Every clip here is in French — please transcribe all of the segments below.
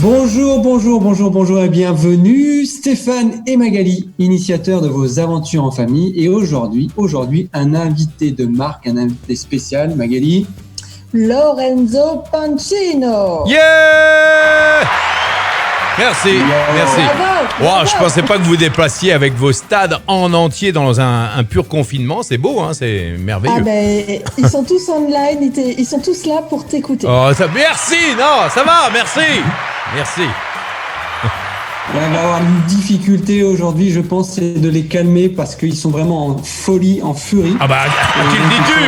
Bonjour et bienvenue. Stéphane et Magali, initiateurs de vos aventures en famille. Et aujourd'hui, un invité de marque, un invité spécial, Magali. Lorenzo Pancino. Yeah! Merci. Wow, je pensais pas que vous déplaciez avec vos stades en entier dans un pur confinement. C'est beau, hein, c'est merveilleux. Ah ben, ils sont tous online, ils sont tous là pour t'écouter. Oh, merci. Non, ça va, merci. On va avoir une difficulté aujourd'hui, je pense, c'est de les calmer parce qu'ils sont vraiment en folie, en furie. Ah bah, qui le dis-tu?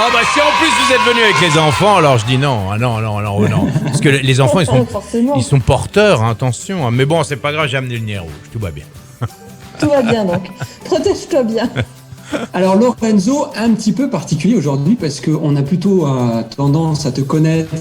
Ah bah si en plus vous êtes venu avec les enfants, alors je dis non. Parce que les enfants ils sont porteurs, hein, attention. Mais bon, c'est pas grave, j'ai amené le nez rouge, tout va bien. Tout va bien donc, protège-toi bien. Alors Lorenzo, un petit peu particulier aujourd'hui parce qu'on a plutôt tendance à te connaître,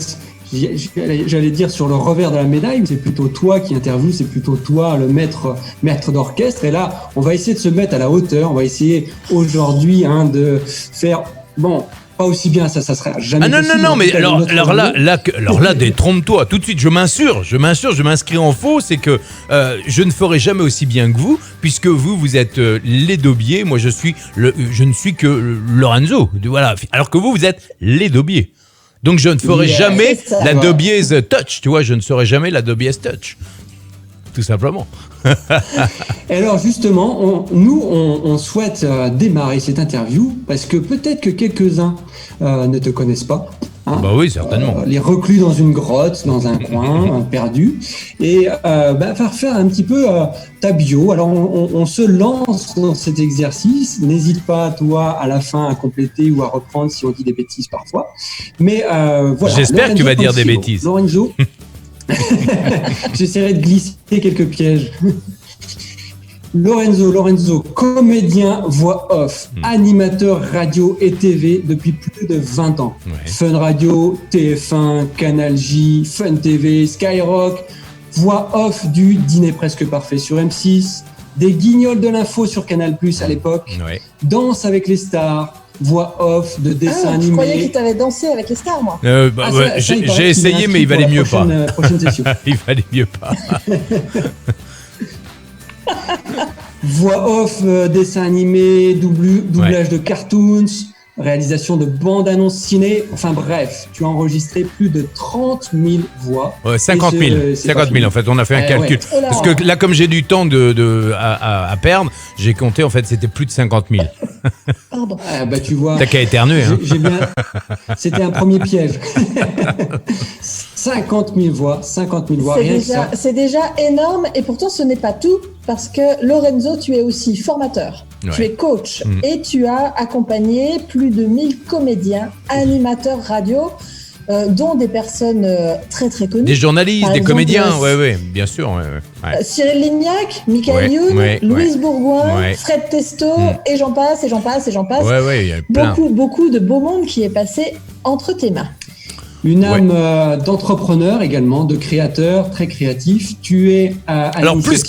j'allais dire sur le revers de la médaille, c'est plutôt toi qui interviews, c'est plutôt toi le maître d'orchestre. Et là, on va essayer de se mettre à la hauteur, on va essayer aujourd'hui de faire... Bon, pas aussi bien, ça serait jamais possible. Non, mais alors là, détrompe-toi. Tout de suite, je m'inscris en faux, c'est que je ne ferai jamais aussi bien que vous, puisque vous êtes les Daubier, moi je ne suis que Lorenzo, voilà. Alors que vous êtes les Daubier. Donc je ne ferai jamais la Daubier's Touch, tu vois, je ne serai jamais la Daubier's Touch. Tout simplement. Et alors justement, on souhaite démarrer cette interview parce que peut-être que quelques-uns ne te connaissent pas. Hein, bah oui, certainement. Les reclus dans une grotte, dans un coin, perdu. Et faire un petit peu ta bio. Alors on se lance dans cet exercice. N'hésite pas, toi, à la fin, à compléter ou à reprendre si on dit des bêtises parfois. Mais voilà. J'espère Lorenzo que tu vas dire Pancino. des bêtises. Lorenzo. J'essaierai de glisser quelques pièges. Lorenzo, comédien voix off, animateur radio et TV depuis plus de 20 ans. Ouais. Fun Radio, TF1, Canal J, Fun TV, Skyrock, voix off du Dîner presque parfait sur M6, des Guignols de l'info sur Canal+ à l'époque, Danse avec les stars, voix off de dessins animés. Je croyais qu'il t'avait dansé avec les stars, moi. J'ai essayé, mais il valait mieux pas. Prochaine session. Il valait mieux pas. Voix off, dessins animés, doublage de cartoons, réalisation de bandes-annonces ciné. Enfin bref, tu as enregistré plus de 30 000 voix. 50 000 en fait, on a fait un calcul. Ouais. Parce que là, comme j'ai du temps à perdre, j'ai compté, en fait, c'était plus de 50 000. Pardon. Tu vois. T'as qu'à éternuer. Hein. C'était un premier piège. 50 000 voix, c'est déjà énorme et pourtant ce n'est pas tout parce que Lorenzo, tu es aussi formateur, tu es coach et tu as accompagné plus de 1000 comédiens, animateurs radio, dont des personnes très très connues. Des journalistes, des comédiens, oui, bien sûr. Ouais. Cyril Lignac, Michael Youn, Louise Bourgoin, Fred Testo et j'en passe. Ouais, il y a plein. Beaucoup de beau monde qui est passé entre tes mains. Une âme d'entrepreneur également, de créateur, très créatif. Tu es alors plus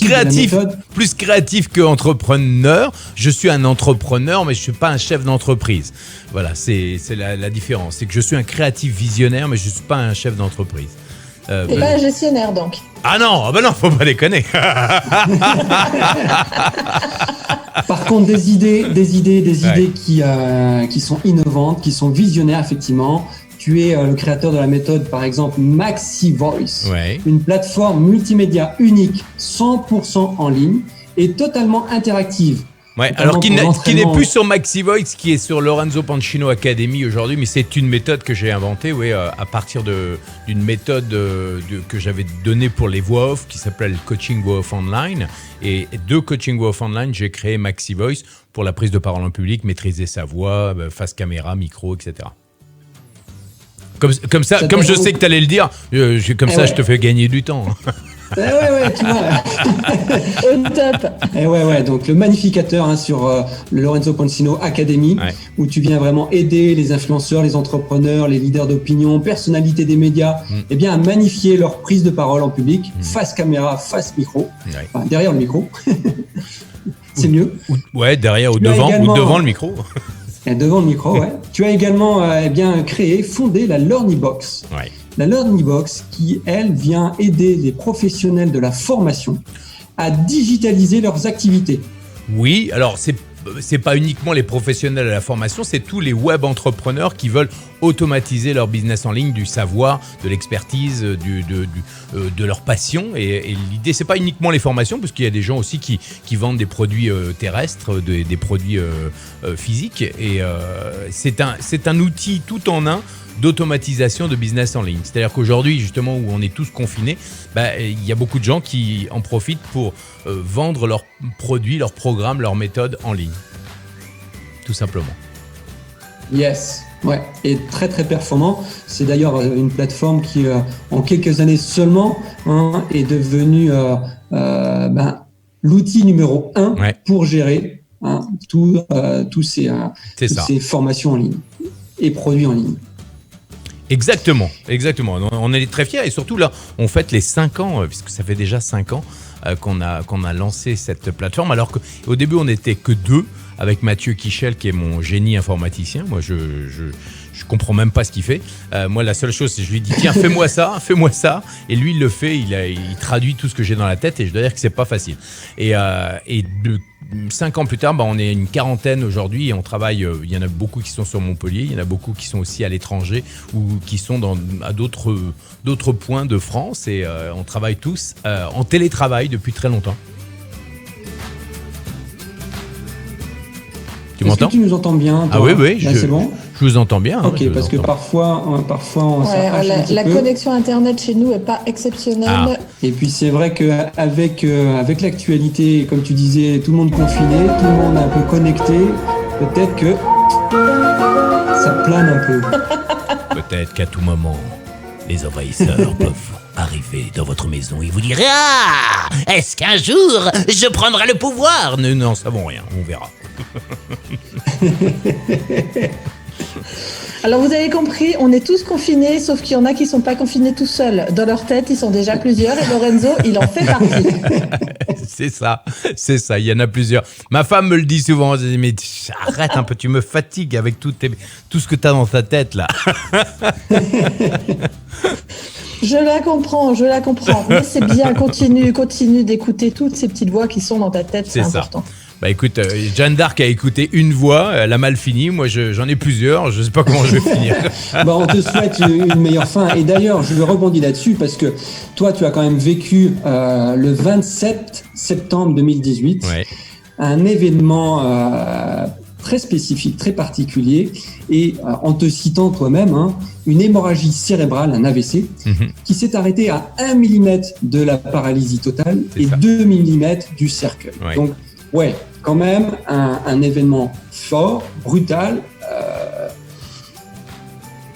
créatif qu'entrepreneur. Je suis un entrepreneur, mais je suis pas un chef d'entreprise. Voilà, c'est la différence. C'est que je suis un créatif visionnaire, mais je suis pas un chef d'entreprise. T'es pas un gestionnaire donc. Ah non, faut pas déconner. Par contre, des idées qui sont innovantes, qui sont visionnaires effectivement. Tu es le créateur de la méthode, par exemple, Maxi Voice, une plateforme multimédia unique, 100% en ligne et totalement interactive. Ouais, alors qui n'est plus sur Maxi Voice, qui est sur Lorenzo Pancino Academy aujourd'hui, mais c'est une méthode que j'ai inventée, à partir d'une méthode que j'avais donnée pour les voix off, qui s'appelle Coaching Voix Off Online. Et de Coaching Voix Off Online, j'ai créé Maxi Voice pour la prise de parole en public, maîtriser sa voix, face caméra, micro, etc. Comme ça, comme je sais que tu allais le dire, je te fais gagner du temps. Ouais, tu vois. Au top. Donc le magnificateur sur le Lorenzo Pancino Academy, où tu viens vraiment aider les influenceurs, les entrepreneurs, les leaders d'opinion, personnalités des médias, à magnifier leur prise de parole en public, face caméra, face micro, enfin, derrière le micro. C'est mieux. Derrière ou devant le micro. Devant le micro, Tu as également fondé la Learnybox. La Learning Box qui, elle, vient aider les professionnels de la formation à digitaliser leurs activités. Oui, alors c'est pas uniquement les professionnels de la formation, c'est tous les web entrepreneurs qui veulent automatiser leur business en ligne, du savoir, de l'expertise, de leur passion. Et l'idée, c'est pas uniquement les formations, parce qu'il y a des gens aussi qui vendent des produits terrestres, des produits physiques. Et c'est un outil tout en un d'automatisation de business en ligne. C'est-à-dire qu'aujourd'hui, justement, où on est tous confinés, il y a beaucoup de gens qui en profitent pour vendre leurs produits, leurs programmes, leurs méthodes en ligne. Tout simplement. Yes, ouais, et très très performant. C'est d'ailleurs une plateforme qui, en quelques années seulement, est devenue l'outil numéro 1 pour gérer tous ces formations en ligne et produits en ligne. Exactement. On est très fiers et surtout là, on fête les 5 ans, puisque ça fait déjà 5 ans qu'on a lancé cette plateforme, alors qu'au début on n'était que 2 avec Mathieu Kichel qui est mon génie informaticien. Moi je comprends même pas ce qu'il fait. Moi la seule chose c'est que je lui dis tiens fais-moi ça et lui il le fait, il traduit tout ce que j'ai dans la tête et je dois dire que c'est pas facile. Et 5 ans plus tard, on est une quarantaine aujourd'hui et on travaille. Il y en a beaucoup qui sont sur Montpellier, il y en a beaucoup qui sont aussi à l'étranger ou qui sont à d'autres points de France et on travaille tous en télétravail depuis très longtemps. Tu m'entends ? Est-ce que tu nous entends bien, toi ? Ah oui, là, c'est bon ? Je vous entends bien. Ok, parce que parfois on s'arrache un petit la peu. connexion internet chez nous est pas exceptionnelle. Ah. Et puis c'est vrai qu'avec l'actualité, comme tu disais, tout le monde confiné, tout le monde un peu connecté, peut-être que ça plane un peu. Peut-être qu'à tout moment, les envahisseurs peuvent arriver dans votre maison et vous dire « Ah, est-ce qu'un jour, je prendrai le pouvoir ?» Nous n'en savons rien, on verra. Alors vous avez compris, on est tous confinés, sauf qu'il y en a qui sont pas confinés tout seuls. Dans leur tête, ils sont déjà plusieurs et Lorenzo, il en fait partie. C'est ça, il y en a plusieurs. Ma femme me le dit souvent, elle dit, mais arrête un peu, tu me fatigues avec tout ce que tu as dans ta tête là. Je la comprends, mais c'est bien, continue d'écouter toutes ces petites voix qui sont dans ta tête, c'est important. Écoute, Jeanne d'Arc a écouté une voix, elle a mal fini, moi j'en ai plusieurs, je sais pas comment je vais finir. On te souhaite une meilleure fin. Et d'ailleurs, je rebondis là-dessus parce que toi, tu as quand même vécu le 27 septembre 2018, un événement très spécifique, très particulier, et en te citant toi-même, une hémorragie cérébrale, un AVC, qui s'est arrêté à 1 mm de la paralysie totale et 2 mm du cercueil. Donc, quand même un événement fort, brutal,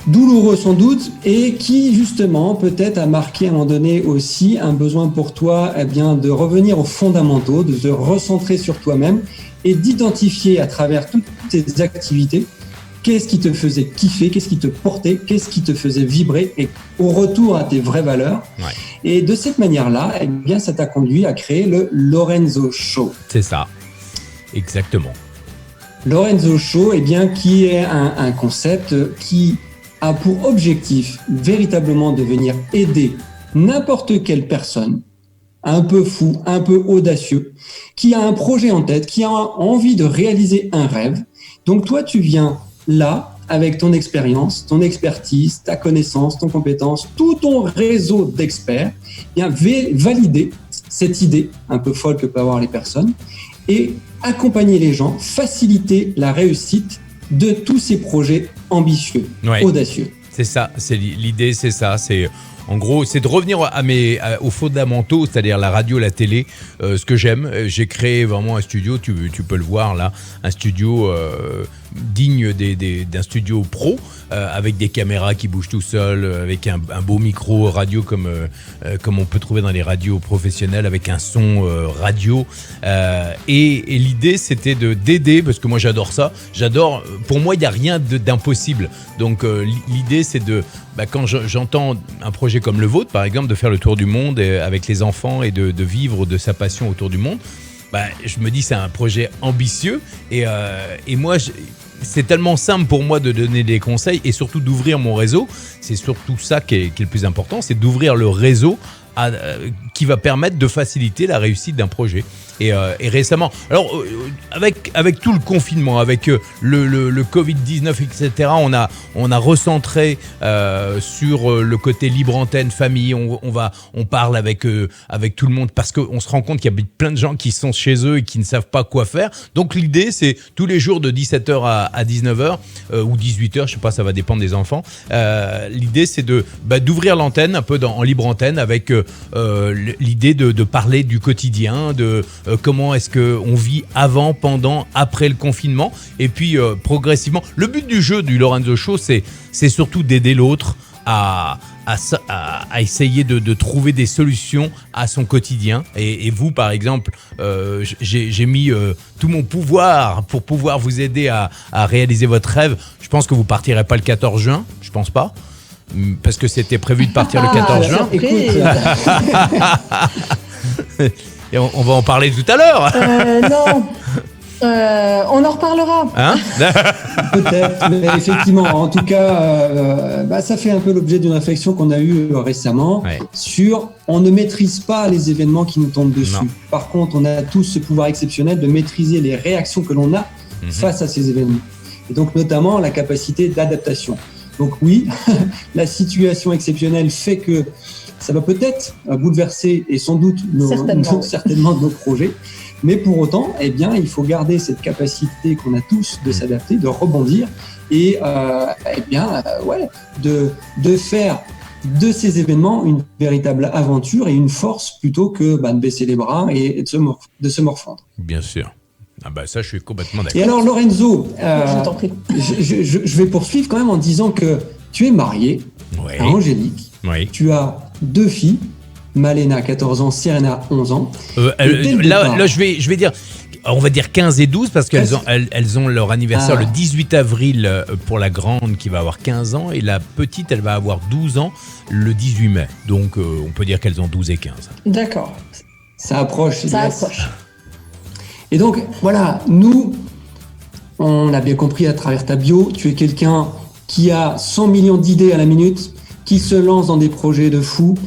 douloureux sans doute, et qui justement peut-être a marqué à un moment donné aussi un besoin pour toi de revenir aux fondamentaux, de te recentrer sur toi-même et d'identifier à travers toutes tes activités qu'est-ce qui te faisait kiffer, qu'est-ce qui te portait, qu'est-ce qui te faisait vibrer, et au retour à tes vraies valeurs. Et de cette manière-là, ça t'a conduit à créer le Lorenzo Show. C'est ça. Exactement. Lorenzo Show, qui est un concept qui a pour objectif véritablement de venir aider n'importe quelle personne, un peu fou, un peu audacieux, qui a un projet en tête, qui a envie de réaliser un rêve. Donc toi, tu viens là avec ton expérience, ton expertise, ta connaissance, ton compétence, tout ton réseau d'experts, valider cette idée un peu folle que peuvent avoir les personnes et accompagner les gens, faciliter la réussite de tous ces projets ambitieux, audacieux. C'est ça, l'idée, c'est ça. En gros, c'est de revenir aux fondamentaux, c'est-à-dire la radio, la télé, ce que j'aime. J'ai créé vraiment un studio, tu peux le voir là, un studio digne d'un studio pro, avec des caméras qui bougent tout seul, avec un beau micro radio comme on peut trouver dans les radios professionnelles, avec un son radio. Et l'idée, c'était d'aider, parce que moi j'adore ça. Pour moi, il n'y a rien d'impossible. Donc l'idée, c'est quand j'entends un projet comme le vôtre, par exemple, de faire le tour du monde avec les enfants et de vivre de sa passion autour du monde, je me dis c'est un projet ambitieux et moi c'est tellement simple pour moi de donner des conseils et surtout d'ouvrir mon réseau. C'est surtout ça qui est le plus important, c'est d'ouvrir le réseau qui va permettre de faciliter la réussite d'un projet. Et récemment, alors avec tout le confinement, avec le Covid-19, etc., on a recentré sur le côté libre antenne, famille. On parle avec tout le monde parce qu'on se rend compte qu'il y a plein de gens qui sont chez eux et qui ne savent pas quoi faire. Donc l'idée, c'est tous les jours de 17h à 19h ou 18h, je sais pas, ça va dépendre des enfants. L'idée, c'est d'ouvrir l'antenne un peu en libre antenne avec l'idée de parler du quotidien, de comment est-ce qu'on vit avant, pendant, après le confinement. Et puis, progressivement, le but du jeu du Lorenzo Show, c'est surtout d'aider l'autre à essayer de trouver des solutions à son quotidien. Et vous, par exemple, j'ai mis tout mon pouvoir pour pouvoir vous aider à réaliser votre rêve. Je pense que vous partirez pas le 14 juin, je pense pas. Parce que c'était prévu de partir le 14 juin. Et on va en parler tout à l'heure. Non. On en reparlera. Hein? Peut-être, mais effectivement, en tout cas, ça fait un peu l'objet d'une réflexion qu'on a eue récemment sur on ne maîtrise pas les événements qui nous tombent dessus. Non. Par contre, on a tous ce pouvoir exceptionnel de maîtriser les réactions que l'on a face à ces événements. Et donc, notamment, la capacité d'adaptation. Donc oui, la situation exceptionnelle fait que ça va peut-être bouleverser et sans doute certainement nos projets. Mais pour autant, il faut garder cette capacité qu'on a tous de s'adapter, de rebondir et de faire de ces événements une véritable aventure et une force plutôt que de baisser les bras et de se morfondre. Bien sûr. Ça, je suis complètement d'accord. Et alors, Lorenzo, je vais poursuivre quand même en disant que tu es marié à Angélique. Oui. Tu as 2 filles, Malena, 14 ans, Serena, 11 ans. Là, je vais dire, on va dire 15 et 12 parce qu'elles ont leur anniversaire le 18 avril pour la grande qui va avoir 15 ans et la petite, elle va avoir 12 ans le 18 mai. Donc, on peut dire qu'elles ont 12 et 15. D'accord. Ça approche. Et donc, voilà, nous, on l'a bien compris à travers ta bio, tu es quelqu'un qui a 100 millions d'idées à la minute, qui se lance dans des projets de fou,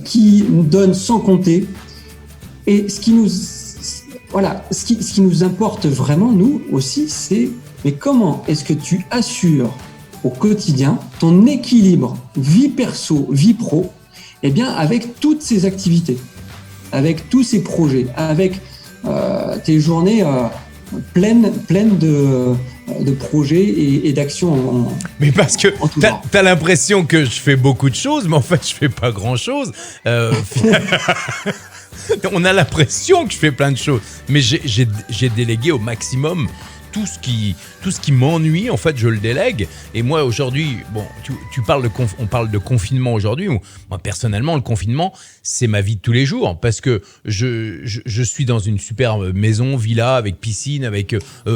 qui nous donne sans compter. Et ce qui nous importe vraiment, nous aussi, c'est mais comment est-ce que tu assures au quotidien ton équilibre vie perso, vie pro, avec toutes ces activités, avec tous ces projets, avec tes journées pleines de projets et d'actions. Mais parce que t'as l'impression que je fais beaucoup de choses, mais en fait je fais pas grand-chose. On a l'impression que je fais plein de choses, mais j'ai délégué au maximum. Tout ce qui m'ennuie, en fait, je le délègue. Et moi, aujourd'hui, on parle de confinement aujourd'hui. Moi, personnellement, le confinement, c'est ma vie de tous les jours. Parce que je suis dans une superbe maison, villa, avec piscine,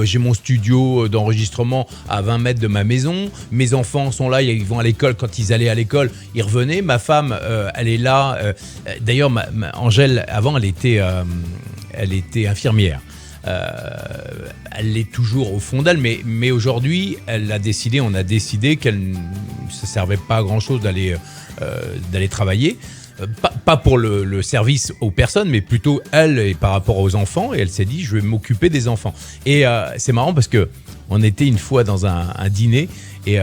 j'ai mon studio d'enregistrement à 20 mètres de ma maison. Mes enfants sont là, ils vont à l'école. Quand ils allaient à l'école, ils revenaient. Ma femme, elle est là. D'ailleurs, Angèle, avant, elle était infirmière. Elle est toujours au fond d'elle, mais aujourd'hui, on a décidé qu'elle ne se servait pas à grand-chose d'aller travailler. Pas pour le service aux personnes, mais plutôt elle et par rapport aux enfants. Et elle s'est dit, je vais m'occuper des enfants. Et c'est marrant parce que on était une fois dans un dîner et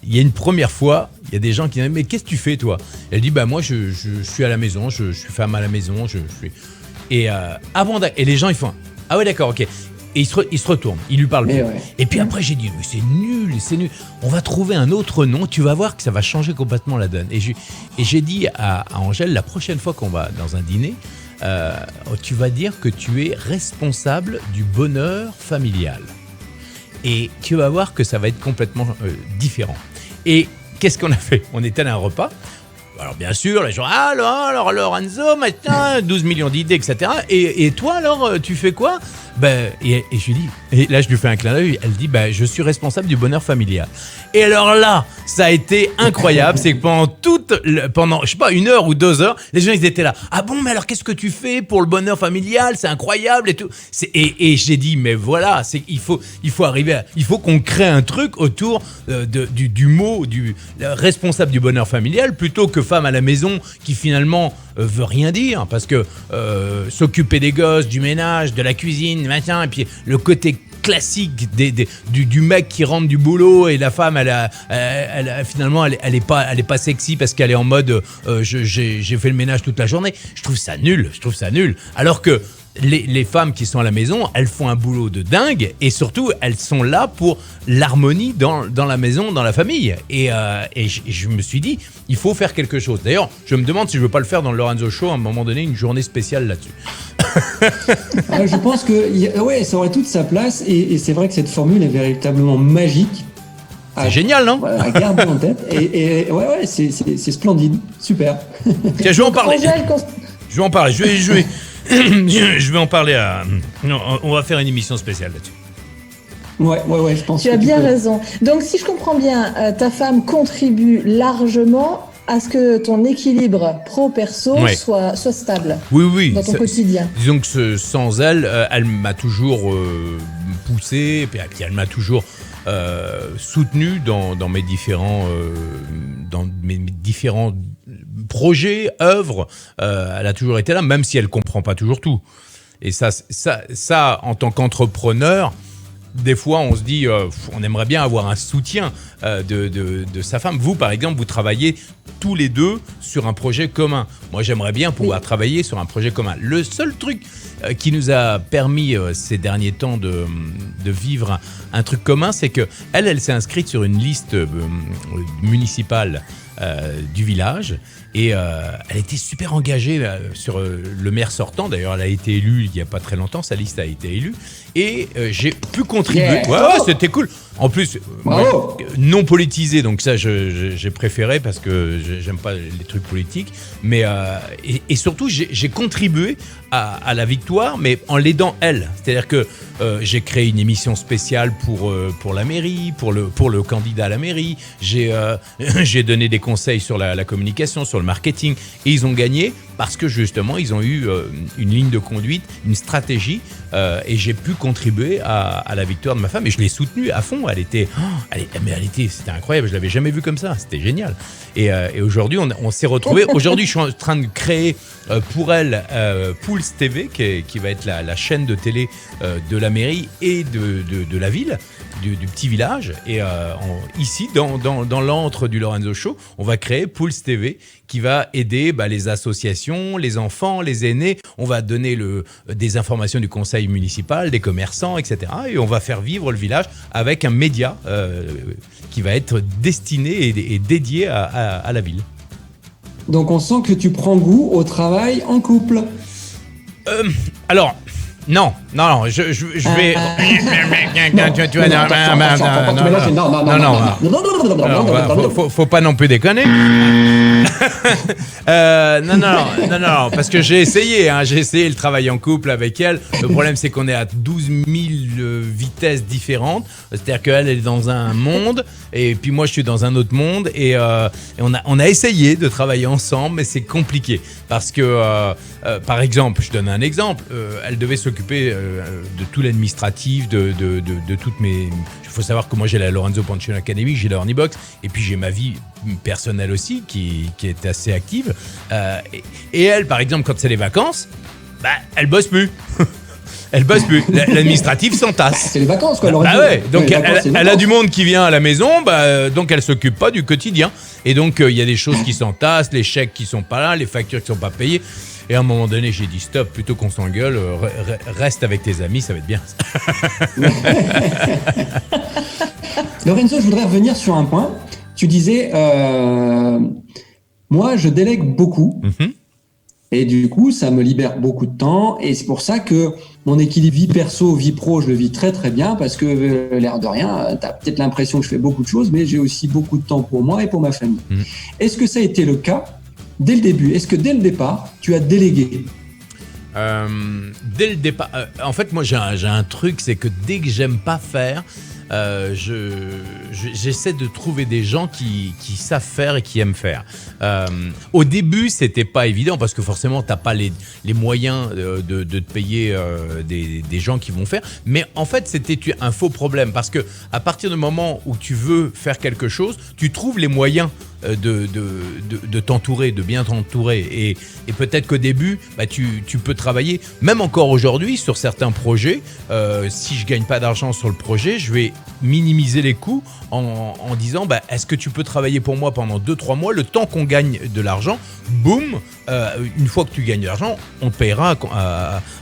il y a une première fois, il y a des gens qui disent, mais qu'est-ce que tu fais toi? Elle dit, moi je suis à la maison, je suis femme à la maison, et les gens ils font, ah ouais d'accord, ok. Et il se retourne, il lui parle plus. Ouais. Et puis après j'ai dit, mais c'est nul. On va trouver un autre nom, tu vas voir que ça va changer complètement la donne. Et j'ai dit à Angèle, la prochaine fois qu'on va dans un dîner, tu vas dire que tu es responsable du bonheur familial. Et tu vas voir que ça va être complètement différent. Et qu'est-ce qu'on a fait? On était à un repas. Alors bien sûr, les gens, alors Lorenzo, maintenant, 12 millions d'idées, etc. Et toi alors, tu fais quoi? et je lui dis, et là je lui fais un clin d'œil, elle dit, je suis responsable du bonheur familial. Et alors là, ça a été incroyable, c'est que pendant, je sais pas, 1 heure ou 2 heures, les gens ils étaient là. Ah bon, mais alors qu'est-ce que tu fais pour le bonheur familial? C'est incroyable et tout. Et j'ai dit, mais voilà, il faut arriver, il faut qu'on crée un truc autour du mot, du responsable du bonheur familial, plutôt que femme à la maison qui finalement veut rien dire, parce que s'occuper des gosses, du ménage, de la cuisine, machin, et puis le côté classique du mec qui rentre du boulot et la femme finalement elle est pas sexy parce qu'elle est en mode j'ai fait le ménage toute la journée. Je trouve ça nul, alors que les femmes qui sont à la maison, elles font un boulot de dingue et surtout elles sont là pour l'harmonie dans la maison, dans la famille. Et je me suis dit, il faut faire quelque chose. D'ailleurs, je me demande si je veux pas le faire dans le Lorenzo Show à un moment donné, une journée spéciale là-dessus. Je pense que ça aurait toute sa place et c'est vrai que cette formule est véritablement magique. C'est génial, non? À garder en tête. Et c'est splendide, super. Tiens, je vais en parler. Je vais en parler on va faire une émission spéciale là-dessus. Ouais, je pense. Tu as bien raison. Donc, si je comprends bien, ta femme contribue largement à ce que ton équilibre pro-perso soit stable. Oui. Dans ton quotidien. Disons que sans elle, elle m'a toujours poussé, et puis elle m'a toujours soutenu dans mes différents projets, œuvres. Elle a toujours été là, même si elle comprend pas toujours tout. Et ça en tant qu'entrepreneur, des fois, on se dit, on aimerait bien avoir un soutien de sa femme. Vous, par exemple, vous travaillez tous les deux sur un projet commun. Moi, j'aimerais bien pouvoir travailler sur un projet commun. Le seul truc qui nous a permis ces derniers temps de vivre un truc commun, c'est que elle s'est inscrite sur une liste municipale du village et elle était super engagée sur le maire sortant. D'ailleurs, elle a été élue il n'y a pas très longtemps, sa liste a été élue et j'ai pu contribuer. Ouais, c'était cool. En plus, non politisé, donc ça j'ai préféré parce que j'aime pas les trucs politiques, mais et surtout j'ai contribué à la victoire, mais en l'aidant elle. C'est-à-dire que j'ai créé une émission spéciale pour la mairie, pour le candidat à la mairie. J'ai donné des conseils sur la communication, sur le marketing, et ils ont gagné parce que justement ils ont eu une ligne de conduite, une stratégie, et j'ai pu contribuer à la victoire de ma femme et je l'ai soutenue à fond. C'était incroyable, je l'avais jamais vu comme ça, c'était génial. Et aujourd'hui on s'est retrouvés. Aujourd'hui je suis en train de créer pour elle Pulse TV qui va être la chaîne de télé de la mairie et de la ville, du petit village. Et ici dans l'antre du Lorenzo Show, on va créer Pulse TV qui va aider les associations, les enfants, les aînés. On va donner des informations du conseil municipal, des commerçants, etc. Et on va faire vivre le village avec un média qui va être destiné et dédié à la ville. Donc on sent que tu prends goût au travail en couple. Alors, non, je vais. Non, faut pas non plus déconner. Non, parce que j'ai essayé le travail en couple avec elle. Le problème, c'est qu'on est à 12 000 vitesses différentes. C'est-à-dire qu'elle est dans un monde, et puis moi, je suis dans un autre monde. Et on a essayé de travailler ensemble, mais c'est compliqué. Parce que, par exemple, je donne un exemple, elle devait s'occuper de tout l'administratif, de toutes mes... Il faut savoir que moi j'ai la Lorenzo Pancione Academy, j'ai la Hornybox, et puis j'ai ma vie personnelle aussi qui est assez active. Et elle, par exemple, quand c'est les vacances, elle bosse plus. Elle bosse plus. L'administratif s'entasse. C'est les vacances, quoi. Donc elle a du monde qui vient à la maison, donc elle s'occupe pas du quotidien. Et donc il y a des choses qui s'entassent, les chèques qui sont pas là, les factures qui sont pas payées. Et à un moment donné, j'ai dit stop, plutôt qu'on s'engueule, reste avec tes amis, ça va être bien. Lorenzo, je voudrais revenir sur un point. Tu disais, moi, je délègue beaucoup. Mm-hmm. Et du coup, ça me libère beaucoup de temps. Et c'est pour ça que mon équilibre vie perso, vie pro, je le vis très très bien. Parce que l'air de rien, tu as peut-être l'impression que je fais beaucoup de choses, mais j'ai aussi beaucoup de temps pour moi et pour ma famille. Mm-hmm. Est-ce que ça a été le cas dès le début? Est-ce que dès le départ, tu as délégué? dès le départ, en fait, moi j'ai un truc, c'est que dès que j'aime pas faire, j'essaie de trouver des gens qui savent faire et qui aiment faire. Au début, c'était pas évident parce que forcément, t'as pas les moyens de te payer des gens qui vont faire. Mais en fait, c'était un faux problème parce que à partir du moment où tu veux faire quelque chose, tu trouves les moyens de t'entourer, de bien t'entourer. Et peut-être qu'au début, tu peux travailler, même encore aujourd'hui, sur certains projets. Si je gagne pas d'argent sur le projet, je vais minimiser les coûts en disant est-ce que tu peux travailler pour moi pendant 2-3 mois, le temps qu'on gagne de l'argent, boum, une fois que tu gagnes de l'argent, on te paiera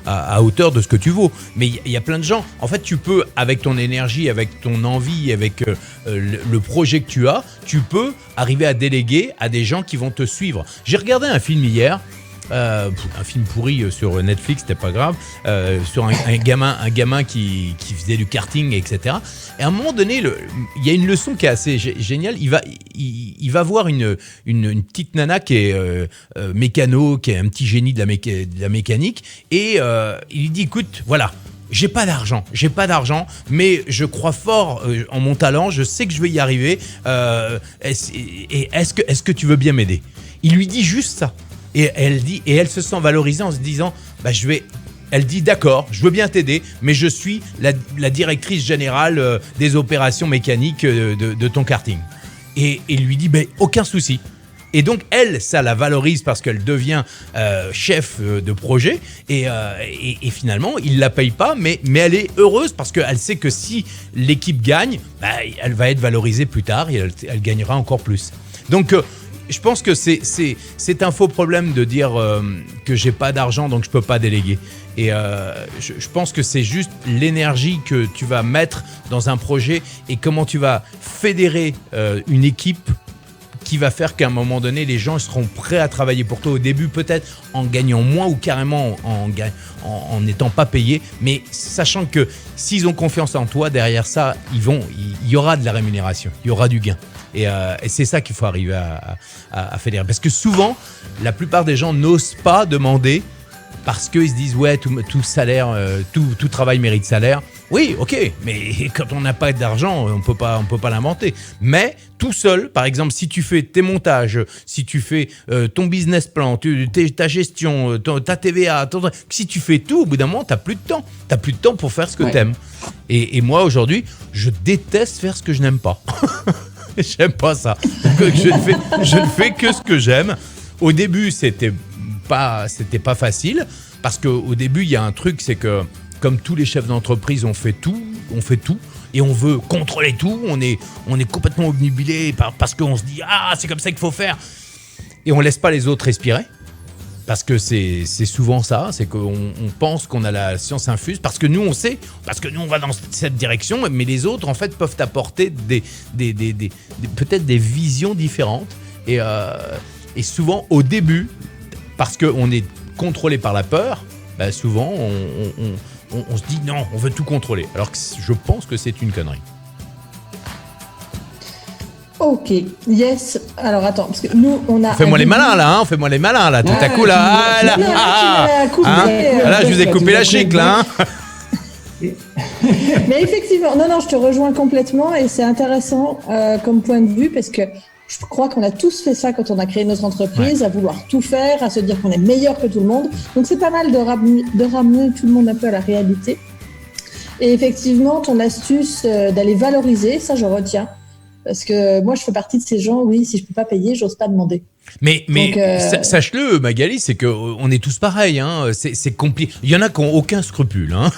à hauteur de ce que tu vaux. Mais il y a plein de gens, en fait tu peux, avec ton énergie, avec ton envie, avec le projet que tu as, tu peux arriver à déléguer à des gens qui vont te suivre. J'ai regardé un film hier, un film pourri sur Netflix, c'était pas grave, sur un gamin qui faisait du karting, etc. Et à un moment donné, il y a une leçon qui est assez géniale. Il va voir une petite nana qui est mécano, qui est un petit génie de la mécanique, et il lui dit écoute, voilà. J'ai pas d'argent, mais je crois fort en mon talent, je sais que je vais y arriver. Est-ce que tu veux bien m'aider ? Il lui dit juste ça. Et elle se sent valorisée en se disant elle dit d'accord, je veux bien t'aider, mais je suis la directrice générale des opérations mécaniques de ton karting. Et il lui dit aucun souci. Et donc elle, ça la valorise parce qu'elle devient chef de projet et finalement il la paye pas, mais elle est heureuse parce qu'elle sait que si l'équipe gagne, elle va être valorisée plus tard et elle gagnera encore plus. Donc je pense que c'est un faux problème de dire que j'ai pas d'argent donc je peux pas déléguer. Et je pense que c'est juste l'énergie que tu vas mettre dans un projet et comment tu vas fédérer une équipe qui va faire qu'à un moment donné, les gens seront prêts à travailler pour toi au début, peut-être en gagnant moins ou carrément en n'étant pas payés, mais sachant que s'ils ont confiance en toi, derrière ça, il y aura de la rémunération, il y aura du gain. Et c'est ça qu'il faut arriver à fédérer. Parce que souvent, la plupart des gens n'osent pas demander parce qu'ils se disent ouais, tout salaire, tout travail mérite salaire. Oui, ok, mais quand on n'a pas d'argent, on peut pas l'inventer. Mais tout seul, par exemple, si tu fais tes montages, si tu fais ton business plan, ta gestion, ta TVA, si tu fais tout, au bout d'un moment, t'as plus de temps. T'as plus de temps pour faire ce que t'aimes. Et moi, aujourd'hui, je déteste faire ce que je n'aime pas. J'aime pas ça. Je ne fais que ce que j'aime. Au début, c'était pas facile parce qu'au début, il y a un truc, c'est que comme tous les chefs d'entreprise, on fait tout et on veut contrôler tout. On est complètement obnubilé parce qu'on se dit c'est comme ça qu'il faut faire et on laisse pas les autres respirer. Parce que c'est souvent ça, c'est qu'on pense qu'on a la science infuse, parce que nous on sait, parce que nous on va dans cette direction, mais les autres en fait peuvent apporter peut-être des visions différentes. Et souvent au début, parce qu'on est contrôlé par la peur, souvent on se dit non, on veut tout contrôler. Alors que je pense que c'est une connerie. Ok, yes. Alors attends, parce que nous on a. Fais-moi les malins là, fais-moi les malins là, tout à coup là. Là, je vous ai coupé la chic là. Mais effectivement, non, je te rejoins complètement et c'est intéressant comme point de vue parce que je crois qu'on a tous fait ça quand on a créé notre entreprise, à vouloir tout faire, à se dire qu'on est meilleur que tout le monde. Donc c'est pas mal de ramener tout le monde un peu à la réalité. Et effectivement, ton astuce d'aller valoriser, ça je retiens. Parce que moi, je fais partie de ces gens, oui, si je peux pas payer, j'ose pas demander. Mais sache-le, Magali, c'est qu'on est tous pareils. Hein. C'est compliqué. Il y en a qui n'ont aucun scrupule. Hein.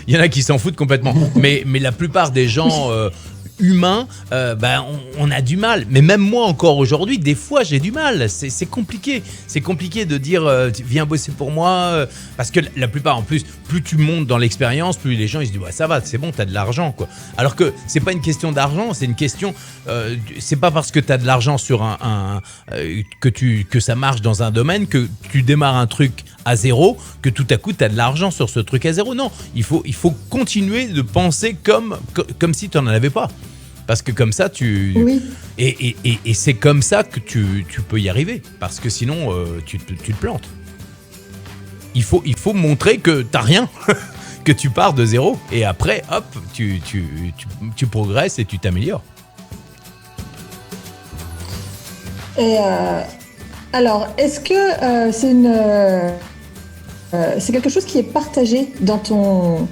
Il y en a qui s'en foutent complètement. Mais la plupart des gens humains, on a du mal. Mais même moi, encore aujourd'hui, des fois, j'ai du mal. C'est compliqué. C'est compliqué de dire viens bosser pour moi. Parce que la plupart, en plus, plus tu montes dans l'expérience, plus les gens ils se disent ça va, c'est bon, t'as de l'argent, quoi. Alors que c'est pas une question d'argent, c'est une question. C'est pas parce que t'as de l'argent sur que ça marche dans un domaine que tu démarres un truc à zéro, que tout à coup t'as de l'argent sur ce truc à zéro. Non, il faut continuer de penser comme si tu n'en avais pas. Parce que comme ça, oui. Et c'est comme ça que tu peux y arriver. Parce que sinon, tu te plantes. il faut montrer que t'as rien, que tu pars de zéro. Et après, hop, tu progresses et tu t'améliores. Et alors, est-ce que c'est quelque chose qui est partagé dans ton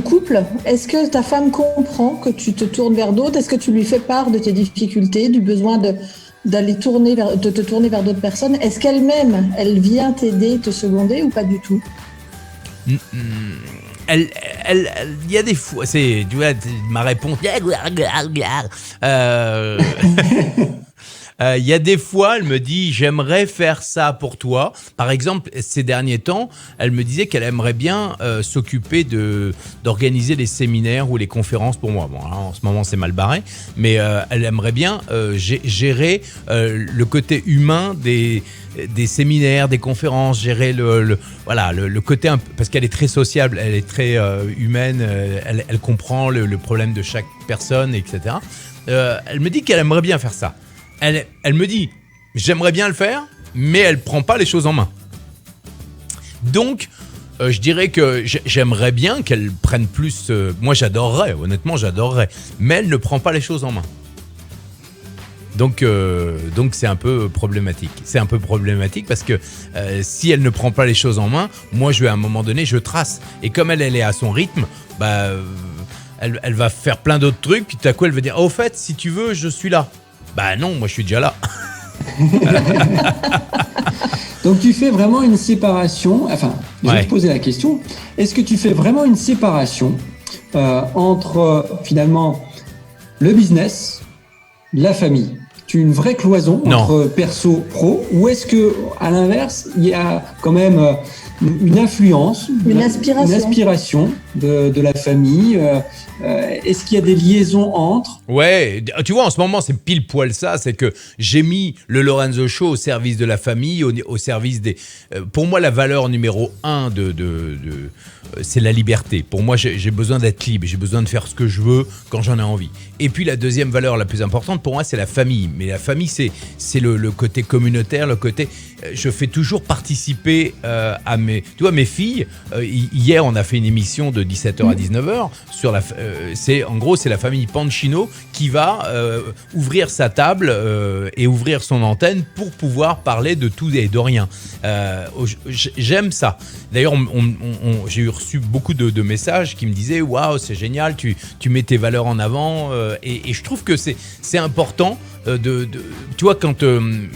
couple? Est-ce que ta femme comprend que tu te tournes vers d'autres? Est-ce que tu lui fais part de tes difficultés, du besoin de te tourner vers d'autres personnes? Est-ce qu'elle-même, elle vient t'aider, te seconder ou pas du tout? Il y a des fois, tu vois, ma réponse. Il y a des fois, elle me dit, j'aimerais faire ça pour toi. Par exemple, ces derniers temps, elle me disait qu'elle aimerait bien s'occuper d'organiser les séminaires ou les conférences pour moi. Bon, alors, en ce moment, c'est mal barré, mais elle aimerait bien gérer le côté humain des séminaires, des conférences, gérer le côté un peu, parce qu'elle est très sociable, elle est très humaine, elle comprend le problème de chaque personne, etc. Elle me dit qu'elle aimerait bien faire ça. Elle me dit, j'aimerais bien le faire, mais elle prend pas les choses en main. Donc, je dirais que j'aimerais bien qu'elle prenne plus. Moi, honnêtement, j'adorerais, mais elle ne prend pas les choses en main. Donc c'est un peu problématique. C'est un peu problématique parce que si elle ne prend pas les choses en main, moi, à un moment donné, je trace. Et comme elle est à son rythme, elle va faire plein d'autres trucs. Puis tout à coup, elle va dire, au fait, si tu veux, je suis là. Bah non, moi je suis déjà là. Donc tu fais vraiment une séparation, je vais te poser la question, est-ce que tu fais vraiment une séparation entre finalement le business, la famille? Tu as une vraie cloison entre perso, pro, ou est-ce que à l'inverse, il y a quand même une influence, une aspiration de la famille? Est-ce qu'il y a des liaisons entre? Ouais, tu vois, en ce moment, c'est pile poil ça. C'est que j'ai mis le Lorenzo Show au service de la famille, au service des... pour moi, la valeur numéro 1 c'est la liberté. Pour moi, j'ai besoin d'être libre. J'ai besoin de faire ce que je veux quand j'en ai envie. Et puis, la deuxième valeur la plus importante, pour moi, c'est la famille. Mais la famille, c'est le côté communautaire, le côté... je fais toujours participer à mes filles. Hier, on a fait une émission de 17h à 19h sur c'est la famille Pancino qui va ouvrir sa table et ouvrir son antenne pour pouvoir parler de tout et de rien. J'aime ça. D'ailleurs, j'ai reçu beaucoup de messages qui me disaient « Waouh, c'est génial, tu mets tes valeurs en avant. » Et je trouve que c'est important. Tu vois, quand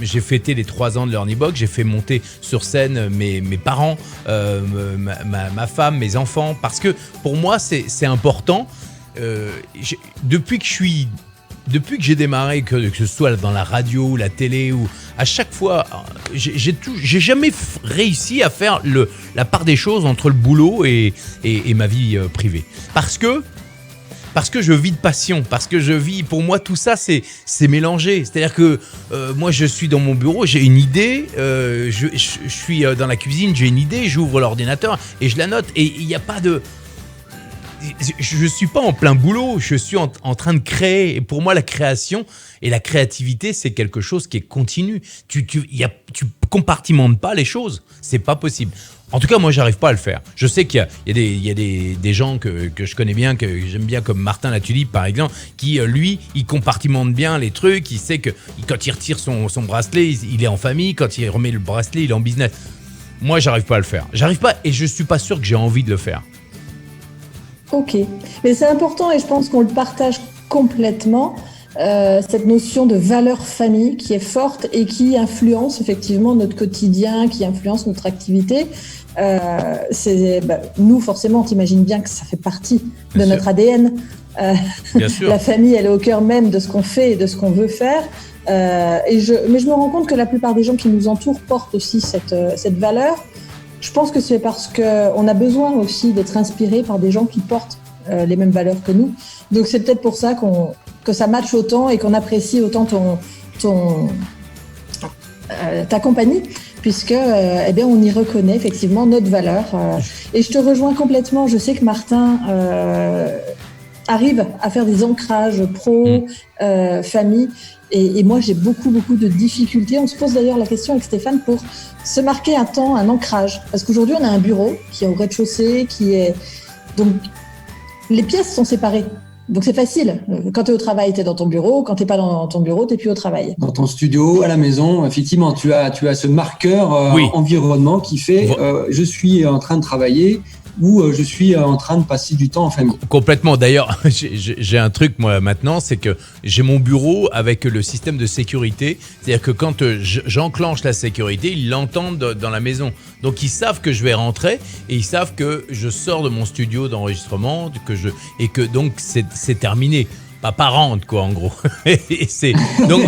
j'ai fêté les 3 ans de Learnybox, j'ai fait monter sur scène mes parents, ma femme, mes enfants, parce que pour moi, c'est important. Depuis que j'ai démarré, que ce soit dans la radio ou la télé, ou à chaque fois, j'ai jamais réussi à faire la part des choses entre le boulot et ma vie privée. Parce que je vis de passion, pour moi tout ça c'est mélangé. C'est-à-dire que moi je suis dans mon bureau, j'ai une idée, je suis dans la cuisine, j'ai une idée, j'ouvre l'ordinateur et je la note. Et il n'y a pas de... Je suis pas en plein boulot, je suis en train de créer. Et pour moi, la création et la créativité, c'est quelque chose qui est continu. Tu compartimentes pas les choses, c'est pas possible. En tout cas, moi, j'arrive pas à le faire. Je sais qu'il y a des gens que je connais bien, que j'aime bien, comme Martin Latulippe, par exemple, qui, lui, il compartimente bien les trucs. Il sait que quand il retire son bracelet, il est en famille. Quand il remet le bracelet, il est en business. Moi, j'arrive pas à le faire. J'arrive pas, et je suis pas sûr que j'ai envie de le faire. Ok, mais c'est important et je pense qu'on le partage complètement, cette notion de valeur famille qui est forte et qui influence effectivement notre quotidien, qui influence notre activité. Nous, forcément, t'imagines bien que ça fait partie de notre ADN. Bien sûr. La famille, elle est au cœur même de ce qu'on fait et de ce qu'on veut faire. Mais je me rends compte que la plupart des gens qui nous entourent portent aussi cette valeur. Je pense que c'est parce qu'on a besoin aussi d'être inspiré par des gens qui portent les mêmes valeurs que nous. Donc c'est peut-être pour ça que ça matche autant et qu'on apprécie autant ta compagnie, puisque on y reconnaît effectivement notre valeur. Et je te rejoins complètement. Je sais que Martin arrivent à faire des ancrages pro, famille. Et moi, j'ai beaucoup de difficultés. On se pose d'ailleurs la question avec Stéphane pour se marquer un temps, un ancrage. Parce qu'aujourd'hui, on a un bureau qui est au rez-de-chaussée, donc les pièces sont séparées. Donc c'est facile. Quand tu es au travail, tu es dans ton bureau. Quand tu n'es pas dans ton bureau, tu n'es plus au travail. Dans ton studio, à la maison, effectivement, tu as ce marqueur environnement qui fait je suis en train de travailler ou je suis en train de passer du temps en famille. Complètement. D'ailleurs, j'ai un truc, moi, maintenant, c'est que j'ai mon bureau avec le système de sécurité. C'est-à-dire que quand j'enclenche la sécurité, ils l'entendent dans la maison. Donc, ils savent que je vais rentrer et ils savent que je sors de mon studio d'enregistrement et que donc, c'est terminé. Pas rente, quoi, en gros. Donc,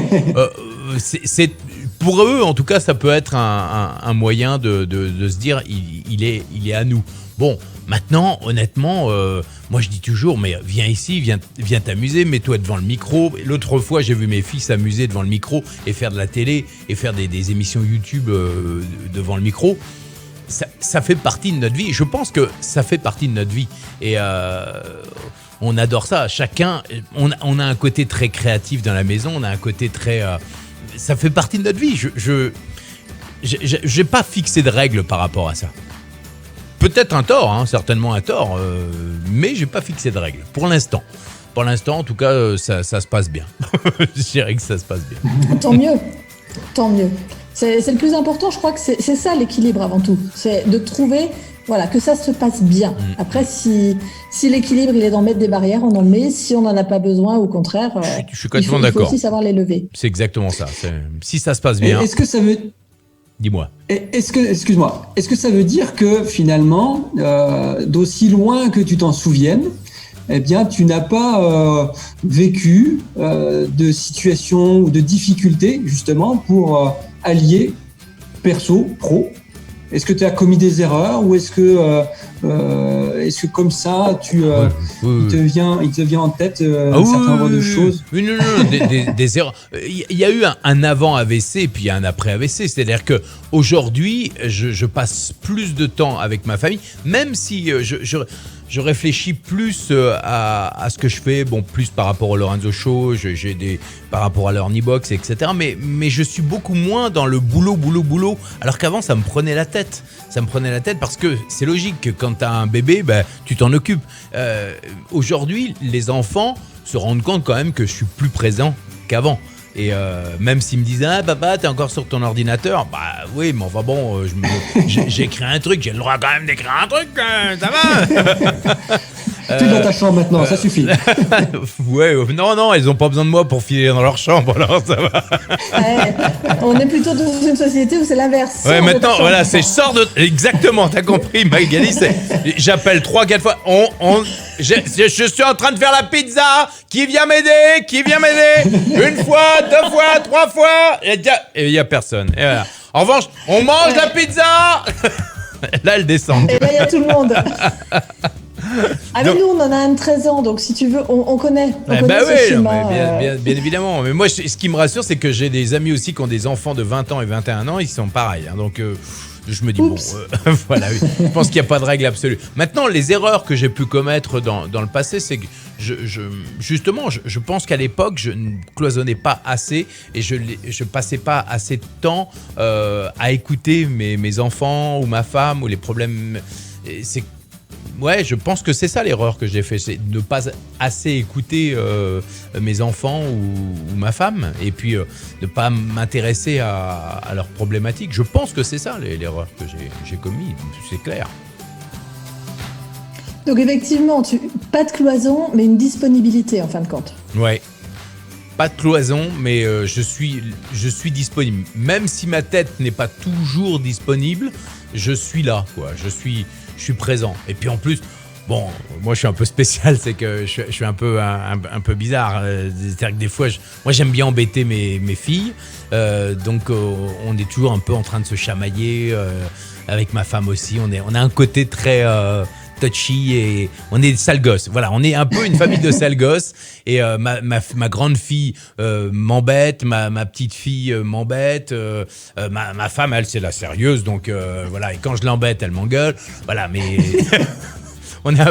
pour eux, en tout cas, ça peut être un moyen de se dire, il est à nous. Bon, maintenant, honnêtement, moi je dis toujours, mais viens ici, viens t'amuser, mets-toi devant le micro. L'autre fois, j'ai vu mes filles s'amuser devant le micro et faire de la télé et faire des émissions YouTube devant le micro. Ça fait partie de notre vie. Je pense que ça fait partie de notre vie. Et on adore ça. Chacun, on a un côté très créatif dans la maison, on a un côté très... ça fait partie de notre vie. J'ai pas fixé de règles par rapport à ça. Peut-être un tort, certainement un tort, mais j'ai pas fixé de règles pour l'instant. Pour l'instant, en tout cas, ça se passe bien. Je dirais que ça se passe bien. Tant mieux. C'est le plus important, je crois que c'est ça l'équilibre avant tout. C'est de trouver que ça se passe bien. Après, si l'équilibre il est d'en mettre des barrières, on en met. Si on n'en a pas besoin, au contraire, je suis complètement d'accord. Il faut aussi savoir les lever. C'est exactement ça. Si ça se passe bien. Est-ce que ça veut... Dis-moi. Est-ce que ça veut dire que finalement, d'aussi loin que tu t'en souviennes, eh bien, tu n'as pas vécu de situation ou de difficultés justement pour allier perso, pro? Est-ce que tu as commis des erreurs ou est-ce que comme ça, il te vient en tête un certain nombre de choses? Oui, non, des erreurs. Il y a eu un avant AVC et puis un après AVC. C'est-à-dire qu'aujourd'hui, je passe plus de temps avec ma famille, même si je réfléchis plus à ce que je fais, plus par rapport au Lorenzo Show, par rapport à l'Ornibox, etc. Mais je suis beaucoup moins dans le boulot, alors qu'avant, ça me prenait la tête. Ça me prenait la tête parce que c'est logique que quand tu as un bébé, tu t'en occupes. Aujourd'hui, les enfants se rendent compte quand même que je suis plus présent qu'avant. Et même s'ils me disent « Ah, papa, t'es encore sur ton ordinateur ?» Bah oui, mais enfin bon, j'écris un truc, j'ai le droit quand même d'écrire un truc, ça va. Tu es dans ta chambre maintenant, ça suffit. Ouais, non, elles n'ont pas besoin de moi pour filer dans leur chambre, alors ça va. On est plutôt dans une société où c'est l'inverse. Ouais, maintenant, voilà, c'est sort de... Exactement, t'as compris, Magali, j'appelle 3-4 fois, je suis en train de faire la pizza, qui vient m'aider? Une fois, 2 fois, 3 fois, et il n'y a personne. Et voilà. En revanche, on mange la pizza. Là, elle descend. Et là, il y a tout le monde. Mais nous, on en a un de 13 ans, donc si tu veux, on connaît. Ce schéma, bien évidemment. Mais moi, ce qui me rassure, c'est que j'ai des amis aussi qui ont des enfants de 20 ans et 21 ans, ils sont pareils. Donc, je me dis, voilà, je pense qu'il n'y a pas de règle absolue. Maintenant, les erreurs que j'ai pu commettre dans le passé, c'est que je pense qu'à l'époque, je ne cloisonnais pas assez et je passais pas assez de temps à écouter mes enfants ou ma femme ou les problèmes. Ouais, je pense que c'est ça l'erreur que j'ai fait, c'est de ne pas assez écouter mes enfants ou ma femme, et puis de ne pas m'intéresser à leurs problématiques. Je pense que c'est ça l'erreur que j'ai commise, c'est clair. Donc effectivement, pas de cloison, mais une disponibilité en fin de compte. Ouais. Pas de cloison, mais je suis disponible. Même si ma tête n'est pas toujours disponible, je suis là, quoi. Je suis présent. Et puis en plus, bon, moi je suis un peu spécial, c'est que je suis un peu bizarre. C'est-à-dire que des fois, moi j'aime bien embêter mes filles. Donc on est toujours un peu en train de se chamailler. Avec ma femme aussi, on a un côté très... touchy et on est des sales gosses. Voilà, on est un peu une famille de sales gosses et ma grande fille m'embête, ma petite fille m'embête, ma femme elle c'est la sérieuse donc voilà, et quand je l'embête elle m'engueule. Voilà, mais on est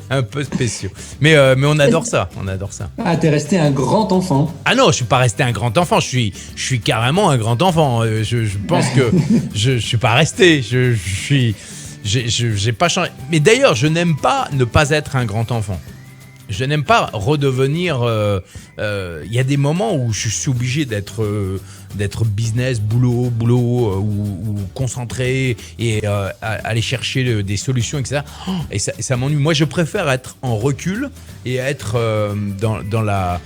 un peu spéciaux. Mais on adore ça, Ah, t'es resté un grand enfant. Ah non, je suis pas resté un grand enfant, je suis carrément un grand enfant. Je pense que je suis pas resté, j'ai pas changé. Mais d'ailleurs, je n'aime pas ne pas être un grand enfant. Je n'aime pas redevenir. Il y a des moments où je suis obligé d'être business, boulot ou concentré et aller chercher des solutions, etc. Et ça m'ennuie. Moi, je préfère être en recul et être dans la.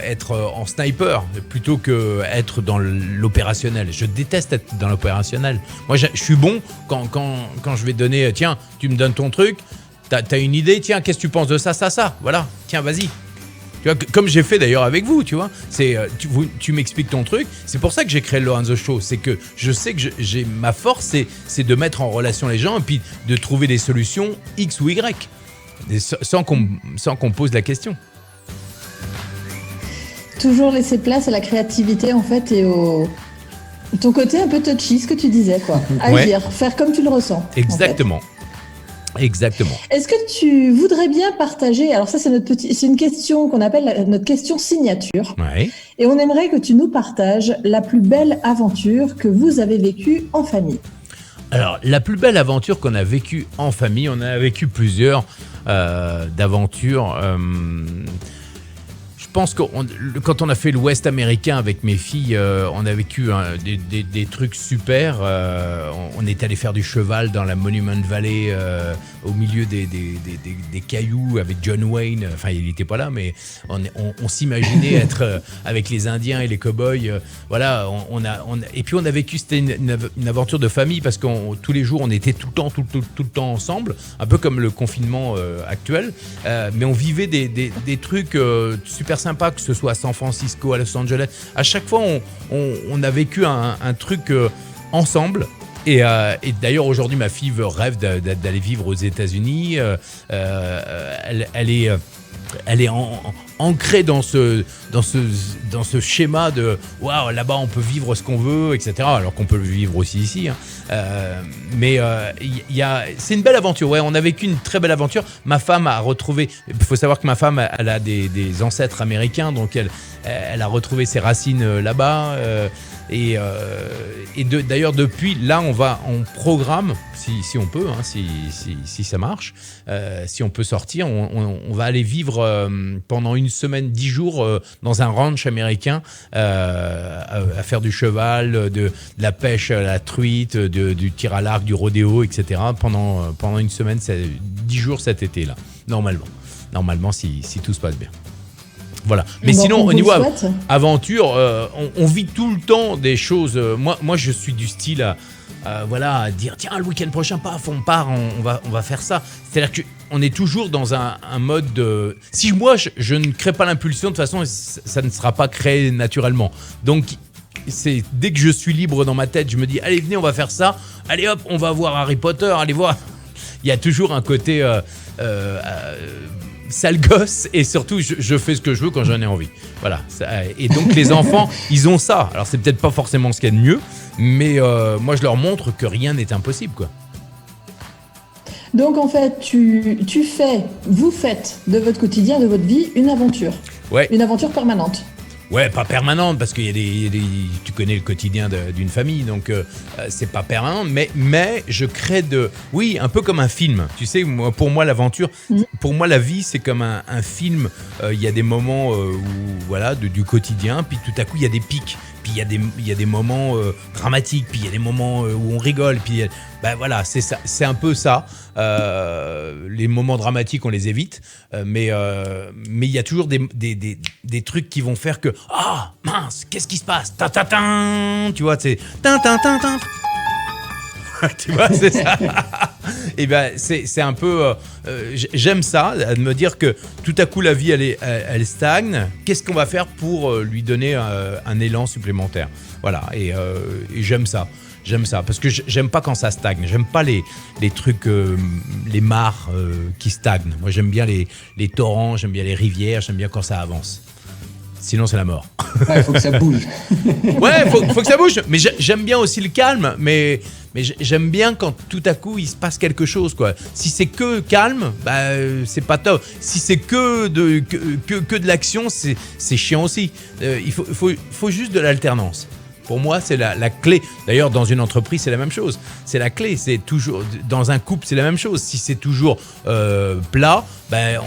Être en sniper plutôt que être dans l'opérationnel. Je déteste être dans l'opérationnel. Moi, je suis bon quand je vais donner. Tiens, tu me donnes ton truc. T'as une idée, tiens, qu'est-ce que tu penses de ça, voilà, tiens, vas-y. Tu vois, comme j'ai fait d'ailleurs avec vous, tu vois, tu m'expliques ton truc. C'est pour ça que j'ai créé le Lorenzo Show. C'est que je sais que ma force, c'est de mettre en relation les gens et puis de trouver des solutions X ou Y, sans qu'on pose la question. Toujours laisser place à la créativité, en fait, et ton côté un peu touchy, ce que tu disais, quoi. Agir, faire comme tu le ressens. Exactement. En fait. Exactement. Est-ce que tu voudrais bien partager, alors ça c'est une question qu'on appelle notre question signature, ouais. Et on aimerait que tu nous partages la plus belle aventure que vous avez vécue en famille. Alors, la plus belle aventure qu'on a vécue en famille, on a vécu plusieurs d'aventures. Je pense que quand on a fait l'Ouest américain avec mes filles, on a vécu des trucs super. On est allé faire du cheval dans la Monument Valley, au milieu des cailloux avec John Wayne. Enfin, il n'était pas là, mais on s'imaginait être avec les Indiens et les cow-boys. Voilà, et puis on a vécu, c'était une aventure de famille parce que tous les jours, on était tout le temps ensemble, un peu comme le confinement actuel. Mais on vivait des trucs super sympa, que ce soit à San Francisco, à Los Angeles. À chaque fois, on a vécu un truc ensemble. Et d'ailleurs, aujourd'hui, ma fille rêve d'aller vivre aux États-Unis. Elle est ancrée dans ce schéma de waouh, là-bas on peut vivre ce qu'on veut, etc. Alors qu'on peut le vivre aussi ici. C'est une belle aventure. Ouais, on a vécu une très belle aventure. Ma femme a retrouvé. Il faut savoir que ma femme, elle a des ancêtres américains, donc elle a retrouvé ses racines là-bas. D'ailleurs, depuis là, on programme, si on peut, si ça marche, si on peut sortir, on va aller vivre pendant une semaine, 10 jours dans un ranch américain à faire du cheval, de la pêche à la truite, du tir à l'arc, du rodéo, etc. pendant une semaine, 10 jours cet été-là, normalement si tout se passe bien. Voilà. Mais sinon, au niveau aventure, on vit tout le temps des choses. Moi, je suis du style à dire tiens, le week-end prochain, paf, on part, on va faire ça. C'est-à-dire qu'on est toujours dans un mode de. Si moi, je ne crée pas l'impulsion, de toute façon, ça ne sera pas créé naturellement. Donc, c'est dès que je suis libre dans ma tête, je me dis allez, venez, on va faire ça. Allez, hop, on va voir Harry Potter. Allez voir. Il y a toujours un côté. Sale gosse, et surtout je fais ce que je veux quand j'en ai envie. Voilà. Et donc les enfants, ils ont ça. Alors c'est peut-être pas forcément ce qu'il y a de mieux, mais moi je leur montre que rien n'est impossible, quoi. Donc en fait, vous faites de votre quotidien, de votre vie, une aventure. Ouais. Une aventure permanente. Ouais, pas permanente, parce qu'il y a tu connais le quotidien d'une famille, donc c'est pas permanent, mais je crée oui, un peu comme un film. Tu sais, pour moi, l'aventure, pour moi, la vie, c'est comme un film. Il y a des moments du quotidien, puis tout à coup, il y a des pics, puis il y a des moments dramatiques, puis il y a des moments où on rigole, puis voilà, c'est ça, c'est un peu ça. Les moments dramatiques, on les évite, mais il y a toujours des trucs qui vont faire que mince, qu'est-ce qui se passe, tu vois, c'est tu vois, c'est ça. Et c'est un peu j'aime ça, de me dire que tout à coup la vie elle stagne. Qu'est-ce qu'on va faire pour lui donner un élan supplémentaire? Voilà, et j'aime ça. J'aime ça, parce que j'aime pas quand ça stagne. J'aime pas les trucs, les mares qui stagnent. Moi, j'aime bien les torrents, j'aime bien les rivières, j'aime bien quand ça avance. Sinon, c'est la mort. Ouais, il faut que ça bouge. Ouais, faut que ça bouge. Mais j'aime bien aussi le calme. Mais j'aime bien quand tout à coup, il se passe quelque chose, quoi. Si c'est que calme, c'est pas top. Si c'est que de l'action, c'est chiant aussi. Il faut juste de l'alternance. Pour moi, c'est la clé. D'ailleurs, dans une entreprise, c'est la même chose. C'est la clé. C'est toujours dans un couple, c'est la même chose. Si c'est toujours plat,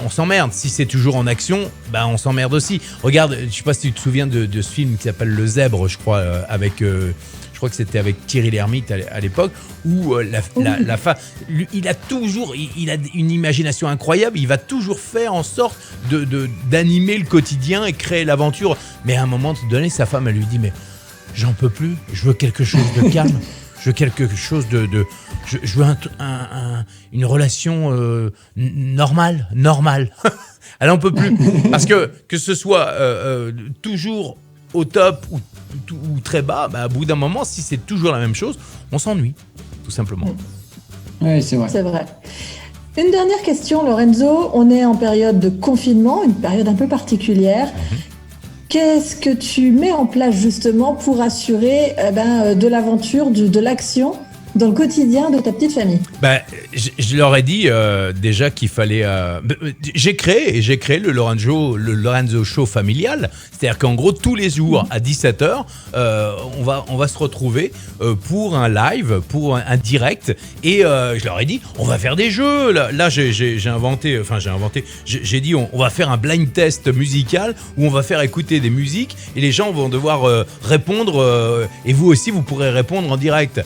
on s'emmerde. Si c'est toujours en action, on s'emmerde aussi. Regarde, je sais pas si tu te souviens de ce film qui s'appelle Le Zèbre, je crois, avec. Je crois que c'était avec Thierry Lhermitte à l'époque, où la femme, il a une imagination incroyable. Il va toujours faire en sorte d'animer le quotidien et créer l'aventure. Mais à un moment donné, sa femme, elle lui dit, mais j'en peux plus, je veux quelque chose de calme, je veux quelque chose je veux une relation normale. Elle en peut plus. Parce que ce soit toujours au top ou très bas, à bout d'un moment, si c'est toujours la même chose, on s'ennuie, tout simplement. Oui, c'est vrai. C'est vrai. Une dernière question, Lorenzo. On est en période de confinement, une période un peu particulière. Qu'est-ce que tu mets en place justement pour assurer de l'aventure, de l'action dans le quotidien de ta petite famille? Je leur ai dit déjà qu'il fallait... J'ai créé le Lorenzo Show familial. C'est-à-dire qu'en gros, tous les jours à 17h, on va se retrouver pour un live, pour un direct. Et je leur ai dit, on va faire des jeux. Là j'ai dit, on va faire un blind test musical où on va faire écouter des musiques et les gens vont devoir répondre. Et vous aussi, vous pourrez répondre en direct.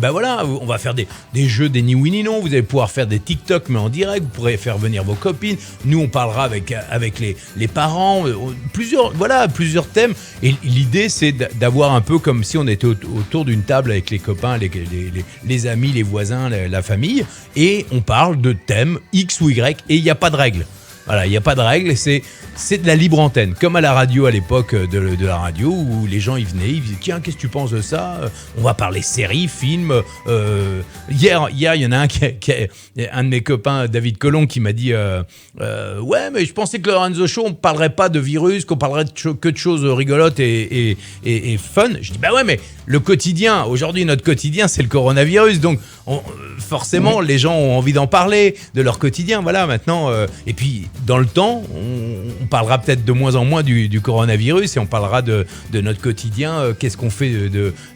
Voilà, on va faire des jeux, des ni oui ni non. Vous allez pouvoir faire des TikTok mais en direct. Vous pourrez faire venir vos copines. Nous, on parlera avec les parents. Plusieurs thèmes. Et l'idée, c'est d'avoir un peu comme si on était autour d'une table avec les copains, les amis, les voisins, la famille. Et on parle de thèmes X ou Y. Et il n'y a pas de règles. Voilà, il n'y a pas de règle, c'est de la libre antenne, comme à la radio à l'époque de la radio où les gens ils venaient, ils disaient tiens, qu'est-ce que tu penses de ça? On va parler séries, films. Hier, il y en a un de mes copains, David Colomb, qui m'a dit ouais, mais je pensais que le Lorenzo Show on parlerait pas de virus, qu'on parlerait que de choses rigolotes et fun. Je dis ouais, mais le quotidien, aujourd'hui notre quotidien c'est le coronavirus, donc forcément les gens ont envie d'en parler de leur quotidien. Voilà, maintenant et puis dans le temps, on parlera peut-être de moins en moins du coronavirus et on parlera de notre quotidien. Qu'est-ce qu'on fait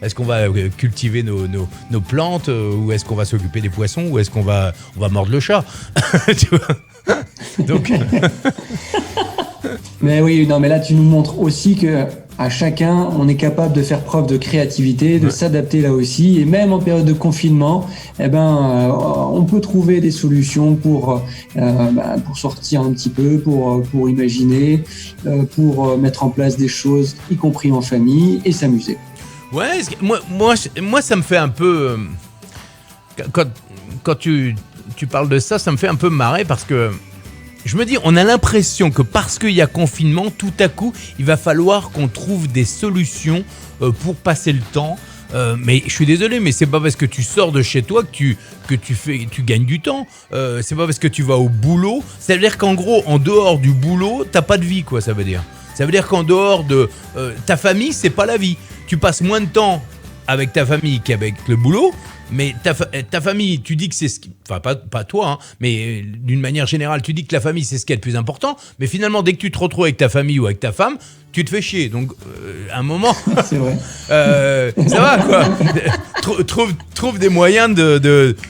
est-ce qu'on va cultiver nos plantes ou est-ce qu'on va s'occuper des poissons ou est-ce qu'on va mordre le chat? Tu vois. Donc. Mais oui, non, mais là tu nous montres aussi que à chacun, on est capable de faire preuve de créativité, de s'adapter là aussi, et même en période de confinement, on peut trouver des solutions pour sortir un petit peu, pour imaginer, pour mettre en place des choses, y compris en famille, et s'amuser. Ouais, moi ça me fait un peu quand tu parles de ça, ça me fait un peu marrer parce que je me dis, on a l'impression que parce qu'il y a confinement, tout à coup, il va falloir qu'on trouve des solutions pour passer le temps. Mais je suis désolé, mais c'est pas parce que tu sors de chez toi que tu gagnes du temps. C'est pas parce que tu vas au boulot. Ça veut dire qu'en gros, en dehors du boulot, t'as pas de vie, quoi. Ça veut dire qu'en dehors de ta famille, c'est pas la vie. Tu passes moins de temps avec ta famille qu'avec le boulot. Mais ta famille, tu dis que c'est ce qui... Enfin, pas toi, hein, mais d'une manière générale, tu dis que la famille, c'est ce qui est le plus important. Mais finalement, dès que tu te retrouves avec ta famille ou avec ta femme, tu te fais chier. Donc, à un moment... C'est vrai. Ça va, quoi. Trouve des moyens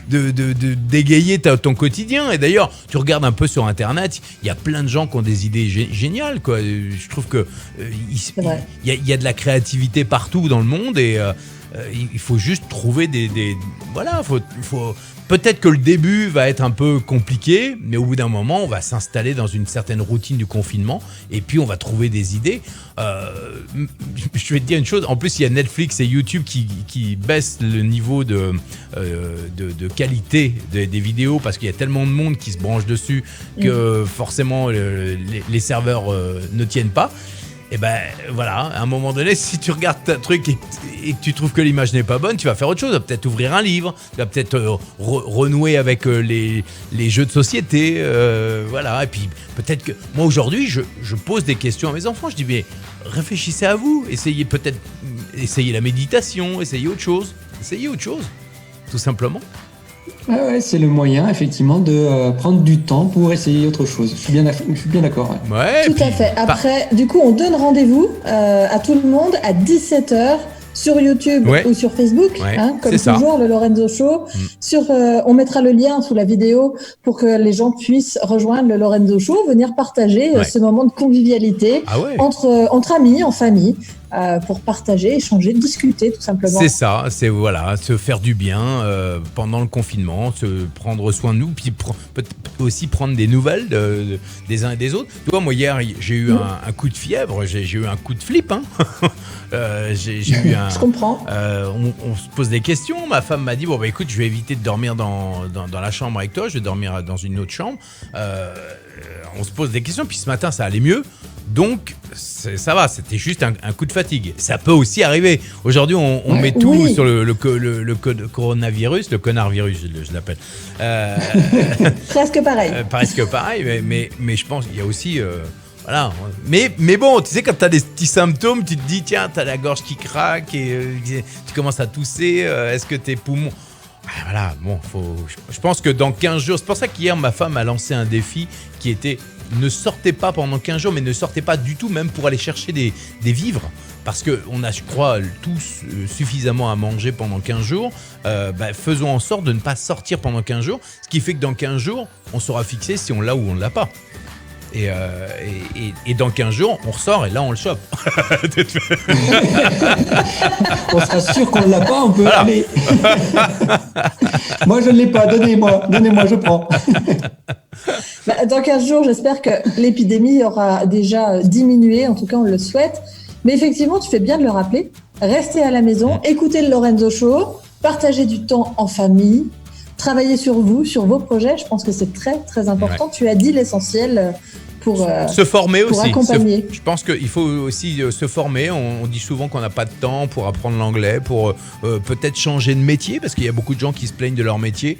d'égayer ton quotidien. Et d'ailleurs, tu regardes un peu sur Internet, il y a plein de gens qui ont des idées géniales, quoi. Je trouve que il y a de la créativité partout dans le monde et... il faut juste trouver voilà, faut peut-être que le début va être un peu compliqué, mais au bout d'un moment, on va s'installer dans une certaine routine du confinement et puis on va trouver des idées. Je vais te dire une chose, en plus il y a Netflix et YouTube qui baissent le niveau de qualité des vidéos parce qu'il y a tellement de monde qui se branche dessus que forcément les serveurs ne tiennent pas. Et ben voilà, à un moment donné, si tu regardes un truc et que tu trouves que l'image n'est pas bonne, tu vas faire autre chose. Tu vas peut-être ouvrir un livre, tu vas peut-être renouer avec les jeux de société. Voilà, et puis peut-être que... Moi aujourd'hui, je pose des questions à mes enfants. Je dis, mais réfléchissez à vous. Essayez la méditation, essayez autre chose, tout simplement. Ouais, c'est le moyen, effectivement, de prendre du temps pour essayer autre chose. Je suis bien d'accord. Ouais. Tout à fait. Après, du coup, on donne rendez-vous à tout le monde à 17h sur YouTube ou sur Facebook, comme toujours, le Lorenzo Show. On mettra le lien sous la vidéo pour que les gens puissent rejoindre le Lorenzo Show, venir partager ce moment de convivialité entre amis, en famille. Pour partager, échanger, discuter tout simplement. C'est ça, se faire du bien pendant le confinement, se prendre soin de nous, puis aussi prendre des nouvelles des uns et des autres. Tu vois, moi hier, j'ai eu un coup de fièvre, j'ai eu un coup de flip. J'ai eu Je comprends. On se pose des questions. Ma femme m'a dit, bon bah écoute, je vais éviter de dormir dans la chambre avec toi, je vais dormir dans une autre chambre. On se pose des questions, puis ce matin ça allait mieux. Donc, ça va, c'était juste un coup de fatigue. Ça peut aussi arriver. Aujourd'hui, on met tout sur le coronavirus, le connard-virus, je l'appelle. Presque pareil. Presque pareil, mais je pense qu'il y a aussi... voilà. Mais bon, tu sais, quand tu as des petits symptômes, tu te dis, tiens, tu as la gorge qui craque et tu commences à tousser. Est-ce que tes poumons... Voilà, bon, je pense que dans 15 jours... C'est pour ça qu'hier, ma femme a lancé un défi qui était... Ne sortez pas pendant 15 jours, mais ne sortez pas du tout, même pour aller chercher des vivres. Parce qu'on a, je crois, tous suffisamment à manger pendant 15 jours. Faisons en sorte de ne pas sortir pendant 15 jours. Ce qui fait que dans 15 jours, on saura fixer si on l'a ou on ne l'a pas. Et dans 15 jours, on ressort et là, on le chope. On sera sûr qu'on ne l'a pas, on peut aller. Moi, je ne l'ai pas, donnez-moi, je prends. Dans 15 jours, j'espère que l'épidémie aura déjà diminué, en tout cas on le souhaite. Mais effectivement, tu fais bien de le rappeler, restez à la maison, écoutez le Lorenzo Show, partagez du temps en famille, travaillez sur vous, sur vos projets, je pense que c'est très très important. Tu as dit l'essentiel pour se former pour aussi. Accompagner. Je pense qu'il faut aussi se former. On dit souvent qu'on n'a pas de temps pour apprendre l'anglais, pour peut-être changer de métier, parce qu'il y a beaucoup de gens qui se plaignent de leur métier.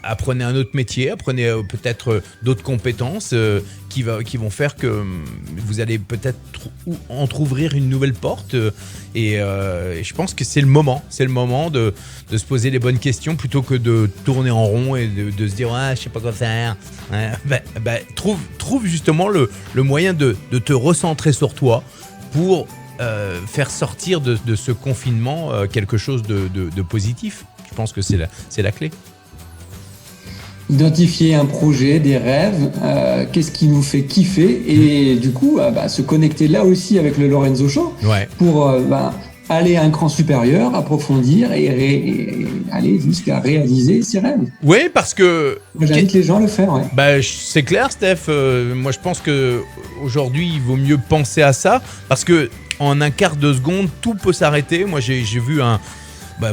Apprenez un autre métier, apprenez peut-être d'autres compétences qui vont faire que vous allez peut-être entrouvrir une nouvelle porte. Et je pense que c'est le moment de se poser les bonnes questions plutôt que de tourner en rond et de se dire je sais pas quoi faire. Trouve justement le moyen de te recentrer sur toi pour faire sortir de ce confinement quelque chose de positif. Je pense que c'est la clé. Identifier un projet, des rêves, qu'est-ce qui nous fait kiffer et du coup se connecter là aussi avec le Lorenzo Show pour aller à un cran supérieur, approfondir et aller jusqu'à réaliser ses rêves. Oui, parce que... Moi, j'invite les gens à le faire. C'est clair, Steph. Moi, je pense qu'aujourd'hui, il vaut mieux penser à ça parce qu'en un quart de seconde, tout peut s'arrêter. Moi, j'ai vu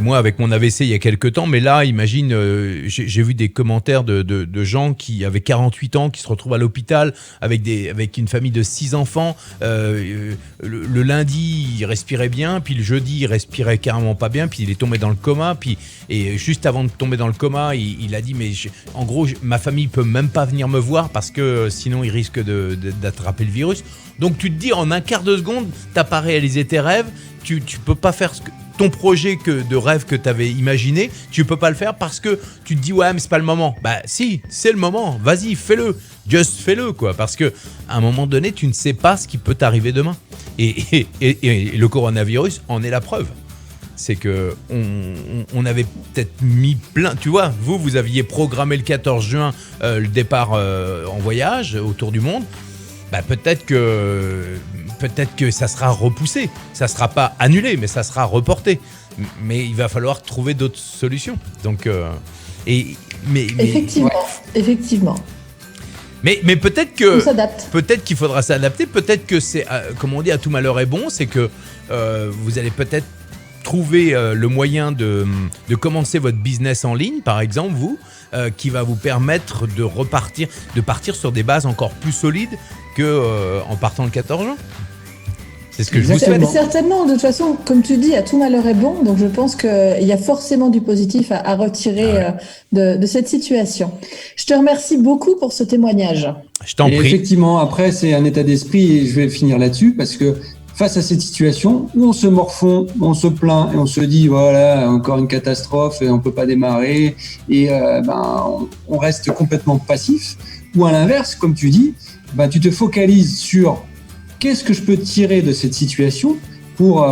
moi, avec mon AVC il y a quelques temps, mais là, imagine, j'ai vu des commentaires de gens qui avaient 48 ans, qui se retrouvent à l'hôpital avec une famille de 6 enfants. Le lundi, il respirait bien, puis le jeudi, il respirait carrément pas bien, puis il est tombé dans le coma. Et juste avant de tomber dans le coma, il a dit, mais en gros, ma famille peut même pas venir me voir parce que sinon, il risque d'attraper le virus. Donc, tu te dis, en un quart de seconde, t'as pas réalisé tes rêves, tu peux pas faire ton projet de rêve que tu avais imaginé, tu peux pas le faire parce que tu te dis mais c'est pas le moment. Si, c'est le moment. Vas-y, fais-le. Just fais-le quoi. Parce que à un moment donné, tu ne sais pas ce qui peut t'arriver demain. Et le coronavirus en est la preuve. C'est que on avait peut-être mis plein. Tu vois, vous aviez programmé le 14 juin le départ en voyage autour du monde. Peut-être que ça sera repoussé. Ça ne sera pas annulé, mais ça sera reporté. Mais il va falloir trouver d'autres solutions. Donc, Effectivement. Mais peut-être que... On s'adapte. Peut-être qu'il faudra s'adapter. Peut-être que c'est... comme on dit, à tout malheur est bon. C'est que vous allez peut-être trouver le moyen de commencer votre business en ligne, par exemple, vous, qui va vous permettre de partir sur des bases encore plus solides qu'en partant le 14 juin. C'est ce que je vous souhaite. Certainement, de toute façon, comme tu dis, à tout malheur est bon. Donc, je pense qu'il y a forcément du positif à retirer de cette situation. Je te remercie beaucoup pour ce témoignage. Je t'en prie. Effectivement, après, c'est un état d'esprit et je vais finir là-dessus parce que face à cette situation où on se morfond, on se plaint et on se dit voilà, encore une catastrophe et on peut pas démarrer et on reste complètement passif. Ou à l'inverse, comme tu dis, tu te focalises sur qu'est-ce que je peux tirer de cette situation pour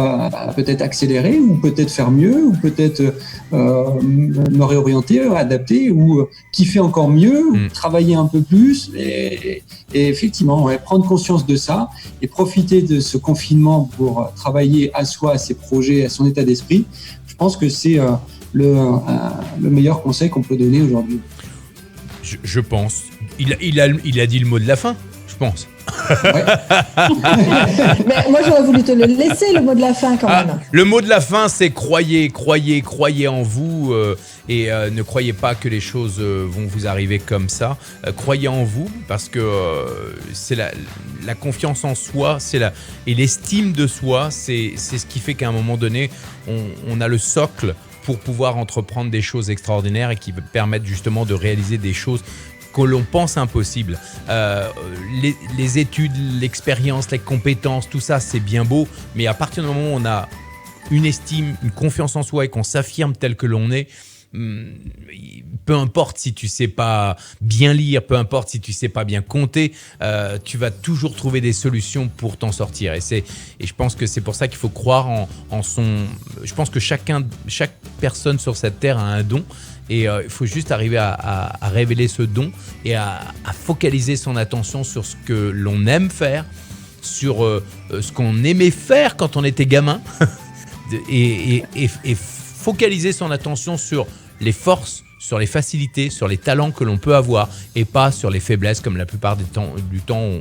peut-être accélérer ou peut-être faire mieux ou peut-être me réorienter, adapter ou kiffer encore mieux, ou travailler un peu plus et effectivement prendre conscience de ça et profiter de ce confinement pour travailler à soi, à ses projets, à son état d'esprit. Je pense que c'est le meilleur conseil qu'on peut donner aujourd'hui. Je pense. Il a dit le mot de la fin, je pense. Ouais. Mais moi j'aurais voulu te le laisser, le mot de la fin quand même. Le mot de la fin, c'est croyez en vous et ne croyez pas que les choses vont vous arriver comme ça. Croyez en vous parce que c'est la confiance en soi, et l'estime de soi, c'est ce qui fait qu'à un moment donné, on a le socle pour pouvoir entreprendre des choses extraordinaires et qui permettent justement de réaliser des choses que l'on pense impossible. Les études, l'expérience, les compétences, tout ça, c'est bien beau, mais à partir du moment où on a une estime, une confiance en soi et qu'on s'affirme tel que l'on est, peu importe si tu sais pas bien lire, peu importe si tu sais pas bien compter, tu vas toujours trouver des solutions pour t'en sortir. Et je pense que c'est pour ça qu'il faut croire en son. Je pense que chaque personne sur cette terre a un don. Et il faut juste arriver à révéler ce don et à focaliser son attention sur ce que l'on aime faire, sur ce qu'on aimait faire quand on était gamin, et focaliser son attention sur les forces, sur les facilités, sur les talents que l'on peut avoir et pas sur les faiblesses comme la plupart du temps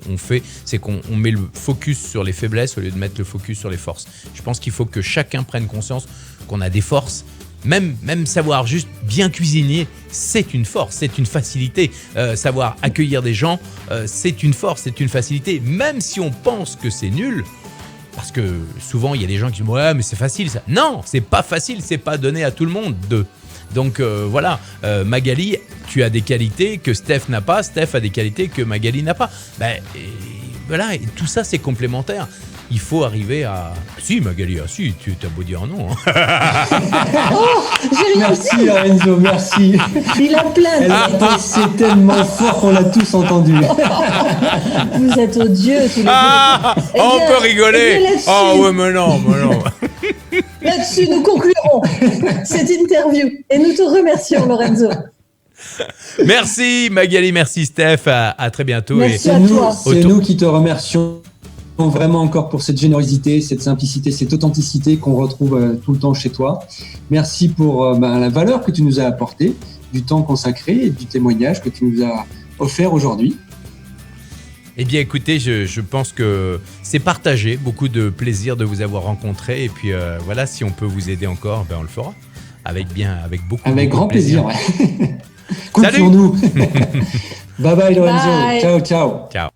on fait. C'est qu'on met le focus sur les faiblesses au lieu de mettre le focus sur les forces. Je pense qu'il faut que chacun prenne conscience qu'on a des forces. Même savoir juste bien cuisiner, c'est une force, c'est une facilité. Savoir accueillir des gens, c'est une force, c'est une facilité. Même si on pense que c'est nul, parce que souvent il y a des gens qui disent ouais mais c'est facile ça. Non, c'est pas facile, c'est pas donné à tout le monde de. Donc voilà, Magali, tu as des qualités que Steph n'a pas, Steph a des qualités que Magali n'a pas. Voilà, et tout ça c'est complémentaire. Il faut arriver à... Si, Magali, si, tu t'as beau dire non. Merci Lorenzo, merci. Il a plein. C'est tellement fort qu'on l'a tous entendu. Vous êtes odieux tous les deux. On peut rigoler. Ouais, mais non. Là-dessus, nous conclurons cette interview et nous te remercions, Lorenzo. Merci Magali, merci Steph, à très bientôt. Merci à toi. C'est nous qui te remercions vraiment encore pour cette générosité, cette simplicité, cette authenticité qu'on retrouve tout le temps chez toi. Merci pour la valeur que tu nous as apportée, du temps consacré et du témoignage que tu nous as offert aujourd'hui. Eh bien écoutez, je pense que c'est partagé, beaucoup de plaisir de vous avoir rencontré et puis voilà, si on peut vous aider encore, on le fera avec beaucoup grand de plaisir. Ouais. Compte sur nous. Bye bye Lorenzo. Bye. Ciao. Ciao.